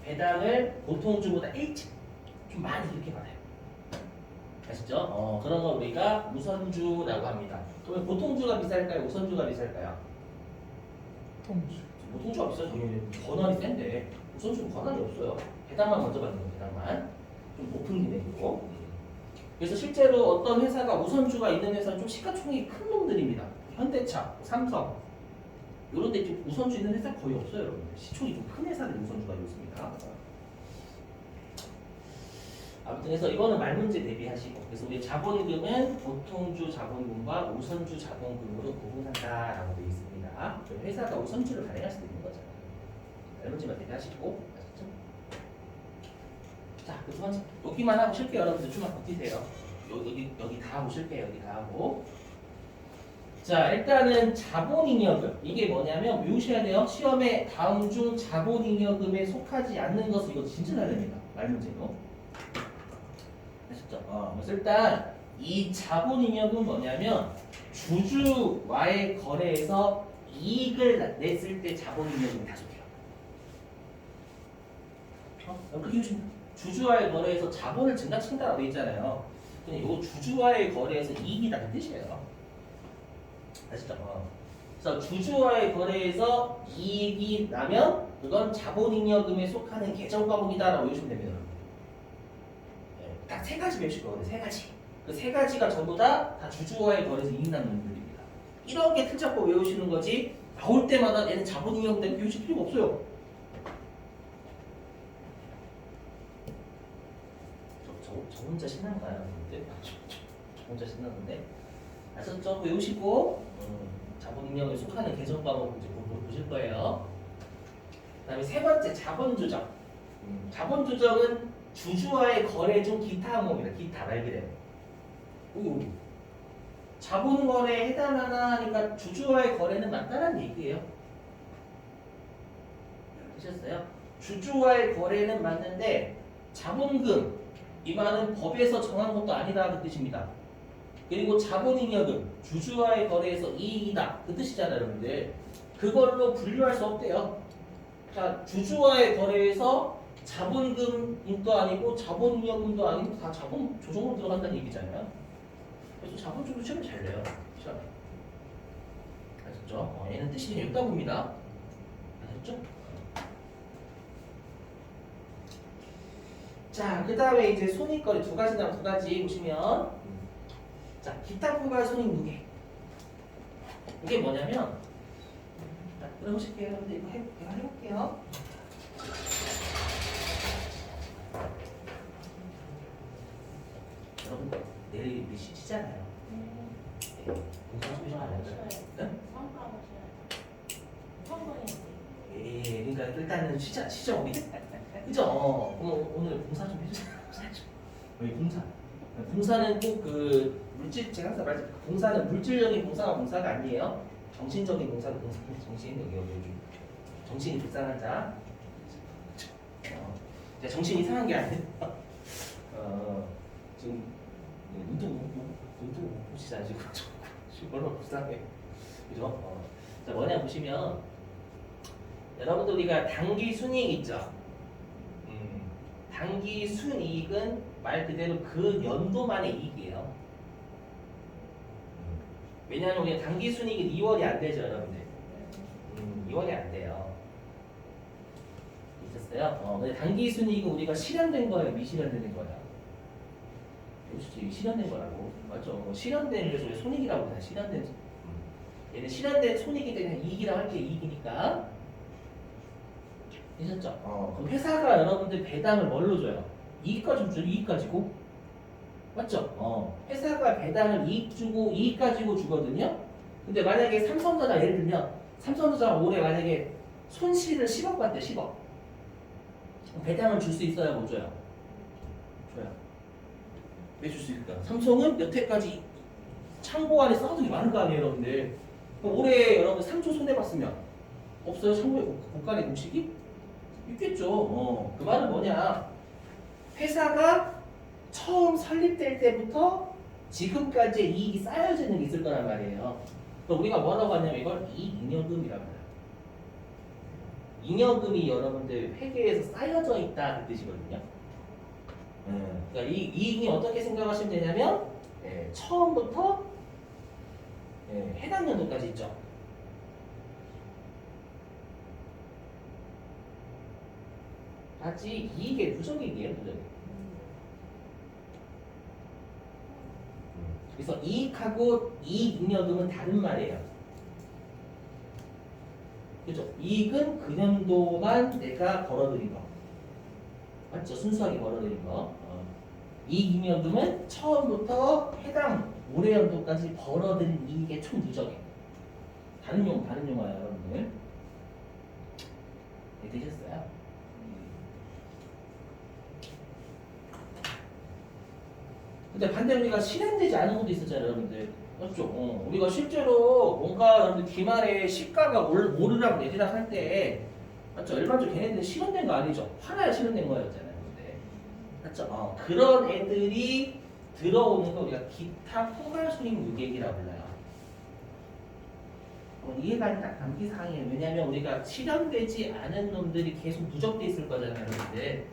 배당을 보통주보다 일찍 좀 많이 이렇게 받아요. 아시죠? 그런 거 우리가 우선주라고 합니다. 그러면 보통주가 비쌀까요? 우선주가 비쌀까요? 보통주가 비싸죠. 권한이 센데 우선주는 권한이 없어요. 배당만 먼저 받는 거예요. 배당만 좀 높은 금액이고. 그래서 실제로 어떤 회사가 우선주가 있는 회사는 좀 시가총액이 큰 놈들입니다. 현대차, 삼성 이런 데 좀 우선주 있는 회사 거의 없어요, 여러분들. 시총이 좀 큰 회사들이 우선주가 있습니다. 아무튼 그래서 이거는 말문제 대비하시고, 그래서 우리 자본금은 보통주 자본금과 우선주 자본금으로 구분한다라고 되어 있습니다. 회사가 우선주를 발행할 수도 있는 거잖아요. 말문제만 대비하시고, 아셨죠? 자, 그 두 번째 여기만 하고 쉴게요. 여러분들 좀만 버티세요. 여기 다 하고 쉴게요. 여기 다 하고. 자, 일단은 자본잉여금. 이게 뭐냐면 외우셔야 돼요. 시험에 다음 중 자본잉여금에 속하지 않는 것을 이거 진짜 잘 됩니다. 말문제로. 아셨죠? 그래서 일단 이 자본잉여금 뭐냐면 주주와의 거래에서 이익을 냈을 때 자본잉여금이 다 속해요. 그렇게 해주시면 주주와의 거래에서 자본을 증가시킨다고 되어 있잖아요. 그냥 이 주주와의 거래에서 이익이다 그 뜻이에요. 아시죠? 그래서 주주와의 거래에서 이익이 나면 그건 자본잉여금에 속하는 계정 과목이다라고 외우시면 됩니다. 딱 세 가지 외우실 거거든요. 세 가지. 그 세 가지가 전부 다 주주와의 거래에서 이익 나는 놈들입니다. 이렇게 틀 잡고 외우시는 거지 나올 때마다 얘는 자본잉여금 때문에 외우실 필요가 없어요. 저 혼자 신난가요? 저 혼자 신나는데 아셨죠? 외우시고 자본잉여금에 속하는 계정 과목 이제 보실 거예요. 그다음에 세 번째 자본조정. 자본조정은 주주와의 거래 중 기타 항목입니다. 기타 말 그대로. 자본거래에 해당하나 하니까 주주와의 거래는 맞다는 얘기예요. 되셨어요? 주주와의 거래는 맞는데 자본금 이 말은 법에서 정한 것도 아니다 그 뜻입니다. 그리고 자본잉여금 주주와의 거래에서 이익이다 그 뜻이잖아요, 여러분들. 그걸로 분류할 수 없대요. 자, 주주와의 거래에서 자본금도 아니고 자본잉여금도 아니고 다 자본 조정으로 들어간다는 얘기잖아요. 그래서 자본주도 시험을 잘 내요. 시험에. 아셨죠? 얘는 뜻이 그냥 있다 봅니다. 아셨죠? 자, 그 다음에 이제 손익거래 두 가지 보시면 자, 기타 부가 손익 누계. 이게 뭐냐면, 자, 들어보실게요. 여러분들 이거 제가 해볼게요. 여러분 내일 우리 쉬잖아요. 공사 좀 해주면 안 돼요? 응? 예, 그러니까 일단은 쉬죠 우리. 그죠? 그럼 오늘 공사 좀 해주세요. 우리 공사. 공사는 꼭 그 물질 제가 항상 말씀 공사는 물질적인 공사가 아니에요. 정신적인 공사도 정신 여기 정신이 불쌍한 자. 정신이 이상한 게 아니에요. 지금 눈도 못 보시잖아요. 지금 얼마나 불쌍해. 그죠? 자 뭐냐 보시면 여러분들 우리가 당기 순이익 있죠. 당기 순이익은 말 그대로 그 연도만의 이익이에요. 왜냐하면 우리가 당기 순이익은 2월이 안 되죠, 여러분들. 2월이 안 돼요. 있었어요? 근데 당기 순이익은 우리가 실현된 거예요, 미실현된 거예요. 실현된 거라고. 맞죠? 실현된 그래서 손익이라고 하잖아요. 실현된. 얘는 실현된 손익이 그냥 이익이라고 할게 이익이니까. 되셨죠? 그럼 회사가 여러분들 배당을 뭘로 줘요? 이익 가지고 줘요. 이익 가지고. 맞죠? 회사가 배당을 이익 가지고 주거든요. 근데 만약에 삼성전자 예를 들면 삼성전자가 올해 만약에 손실을 10억 봤대 10억. 배당을 줄 수 있어야 못 줘요? 줘요. 왜 줄 수 있을까? 삼성은 여태까지 창고 안에 쌓아둔 게 많을 거 아니에요, 여러분들. 그럼 올해 여러분 3조 손해봤으면 없어요? 창고에 고간의 공식이? 있겠죠. 그 말은 뭐냐? 회사가 처음 설립될 때부터 지금까지의 이익이 쌓여지는 게 있을 거란 말이에요. 그럼 우리가 뭐라고 하냐면 이걸 이익잉여금이라고 해요. 잉여금이 여러분들 회계에서 쌓여져 있다 그 뜻이거든요. 그러니까 이 이익이 어떻게 생각하시면 되냐면 처음부터 해당 연도까지 있죠. 같이 이익의 누적이에요, 누적. 그래서 이익하고 이익잉여금은 다른 말이에요. 그죠? 이익은 그 년도만 내가 벌어들인 거. 맞죠? 순수하게 벌어들인 거. 이익잉여금은 처음부터 해당 올해 연도까지 벌어들인 이익의 총 누적이에요. 다른 용어예요, 여러분들. 네, 되셨어요? 근데 반대로 우리가 실현되지 않은 것도 있었잖아요, 여러분들. 맞죠? 우리가 실제로 뭔가 여러분들 기말에 시가가 오르락 내리락 할 때, 맞죠? 일반적으로 걔네들은 실현된 거 아니죠? 팔아야 실현된 거였잖아요, 근데. 맞죠? 그런 애들이 들어오는 거 우리가 기타 포괄 손익 누계액이라고 불러요. 이해가 딱 담기 사항이에요. 왜냐면 우리가 실현되지 않은 놈들이 계속 누적돼 있을 거잖아요, 여러분들.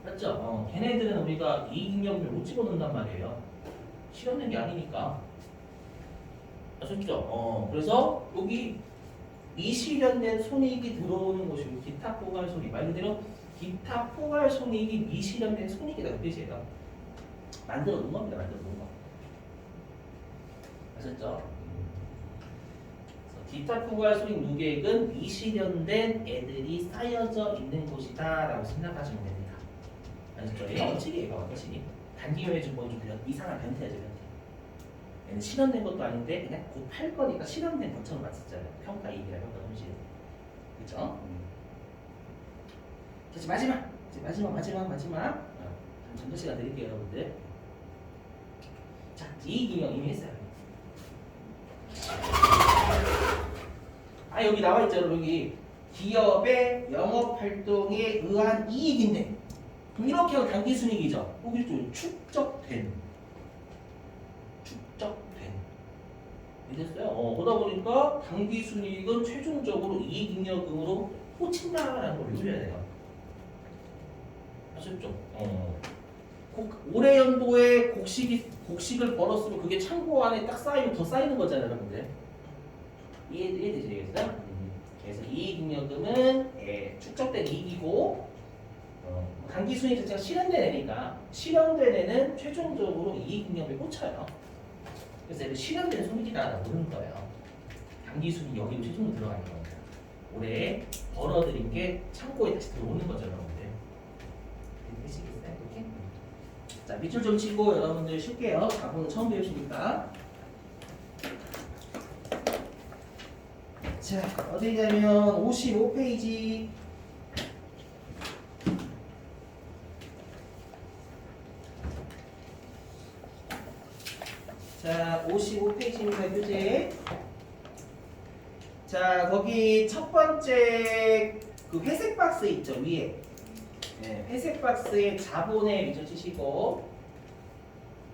맞죠? 걔네들은 우리가 이익잉여금을 못 집어넣는단 말이에요. 실현된 게 아니니까. 아셨죠? 그래서 여기 미실현된 손익이 들어오는 곳이고 기타 포괄 손익. 말 그대로 기타 포괄 손익이 미실현된 손익이다 그 뜻이에요. 만들어 놓은 겁니다. 만들어 놓은 거. 아셨죠? 기타 포괄 손익 누계액은 미실현된 애들이 쌓여져 있는 곳이다 라고 생각하시면 됩니다. 아시죠? 얘가 원칙이에요. 원칙이. 단기효에 좀 이상한 변태죠. 변태. 얘는 실현된 것도 아닌데 그냥 곧 팔 거니까 실현된 것처럼 봤었잖아요. 평가 이익이랑 평가 손실. 그죠? 자, 이제 마지막. 점점 시간 드릴게요, 여러분들. 자, 이익잉여 이미 했어요. 여기 나와 있죠, 여기 기업의 영업 활동에 의한 이익인데. 그럼 이렇게 하면 당기순이익이죠. 여기 좀 축적된. 됐어요? 그러다 보니까 당기순이익은 최종적으로 이익잉여금으로 꽂힌다라는 걸 외워야 돼요. 아셨죠? 올해 연도에 곡식을 벌었으면 그게 창고 안에 딱 쌓이면 더 쌓이는 거잖아요, 여러분들. 이해되시겠어요? 그래서 이익잉여금은 축적된 이익이고 당기순이익 자체가 실현된 애니까 실현된 애는 최종적으로 이익잉여금에 꽂혀요. 그래서 얘를 실현된 손익이라고 부르는 거예요. 단기순이 여기로 최종으로 들어가는 겁니다. 올해 벌어들인 게 창고에 다시 들어오는 거죠, 여러분들. 되시겠어요? 이렇게? 자, 밑줄 좀 치고 여러분들 쉴게요. 자본은 처음 배우시니까. 자, 어디냐면 55페이지. 자, 55페이지입니다, 교재. 자, 거기 첫 번째 그 회색 박스 있죠, 위에. 네, 회색 박스에 자본에 밑줄 치시고,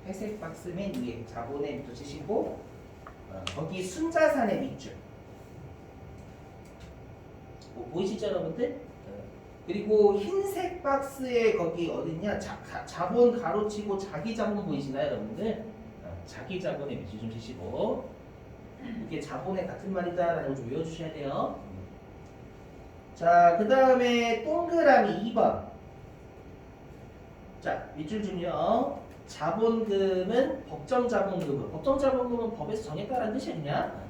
회색 박스 맨 위에 자본에 밑줄 치시고, 거기 순자산의 밑줄. 보이시죠, 여러분들? 그리고 흰색 박스에 거기 어딨냐? 자본 가로치고 자기 자본 보이시나요, 여러분들? 자기 자본에 밑줄 좀 치시고, 이게 자본의 같은 말이다라는 걸 좀 외워주셔야 돼요. 자, 그 다음에 동그라미 2번. 자, 밑줄 좀요. 자본금은 법정자본금으로. 법정자본금은 법에서 정했다라는 뜻이 아니냐?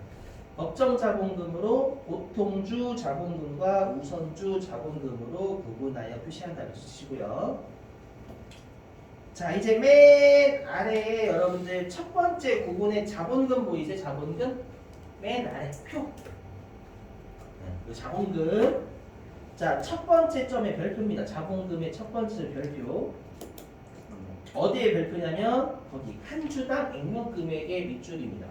법정자본금으로 보통주 자본금과 우선주 자본금으로 구분하여 표시한다. 밑줄 치시고요. 자, 이제 맨 아래에 여러분들 첫 번째 구분의 자본금 보이세요? 자본금? 맨 아래 표. 그 자본금. 자, 첫 번째 점의 별표입니다. 자본금의 첫 번째 별표. 어디에 별표냐면 거기 한 주당 액면금액의 밑줄입니다.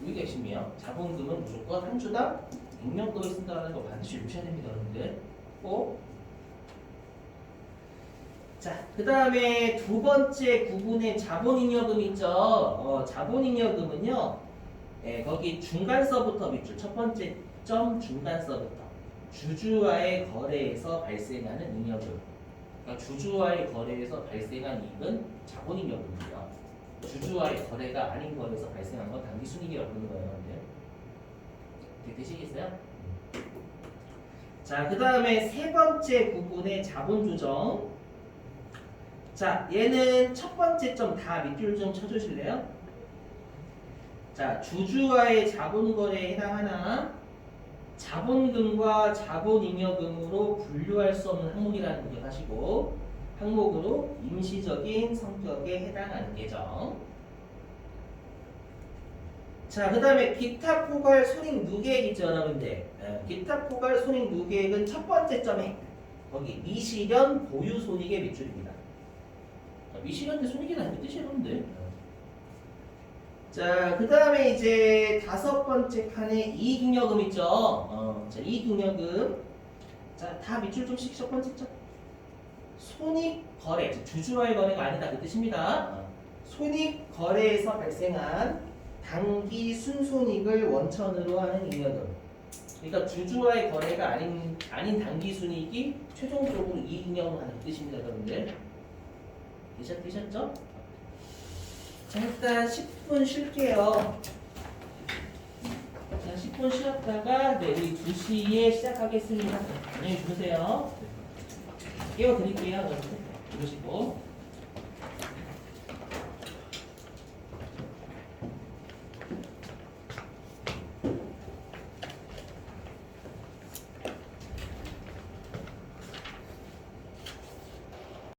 이게 핵심이에요. 자본금은 무조건 한 주당 액면금을 쓴다는 거 반드시 유셔야 됩니다, 여러분들. 꼭. 자, 그 다음에 두 번째 구분의 자본잉여금 있죠. 자본잉여금은요, 거기 중간서부터 밑줄, 첫 번째 점 중간서부터 주주와의 거래에서 발생하는 잉여금. 그러니까 주주와의 거래에서 발생한 이익은 자본잉여금이에요. 주주와의 거래가 아닌 거래에서 발생한 건 단기순이익이라고 부르는 거예요, 여러분들. 되시겠어요? 자, 그 다음에 세 번째 구분의 자본조정. 자, 얘는 첫 번째 점 다 밑줄 좀 쳐주실래요? 자, 주주와의 자본거래에 해당하나 자본금과 자본잉여금으로 분류할 수 없는 항목이라는 걸 하시고 항목으로 임시적인 성격에 해당하는 계정. 자, 그 다음에 기타 포괄 손익 누계액 있죠, 여러분들. 기타 포괄 손익 누계액은 첫 번째 점에 거기 미실현 보유 손익의 밑줄입니다. 미실현 대 손익이라는 뜻이에요, 여러분들. 자, 그 다음에 이제 다섯 번째 칸에 이익잉여금 있죠. 자, 이익잉여금. 자, 다 밑줄 좀씩 첫 번째 점. 손익 거래, 주주와의 거래가 아니다 그 뜻입니다. 손익 거래에서 발생한 단기 순손익을 원천으로 하는 잉여금. 그러니까 주주와의 거래가 아닌 단기 순이익이 최종적으로 이익잉여금을 하는 그 뜻입니다, 여러분들. 되셨죠? 자, 일단 10분 쉴게요. 자, 10분 쉬었다가 우리 2시에 시작하겠습니다. 안녕히 주무세요. 깨워드릴게요. 주무시고.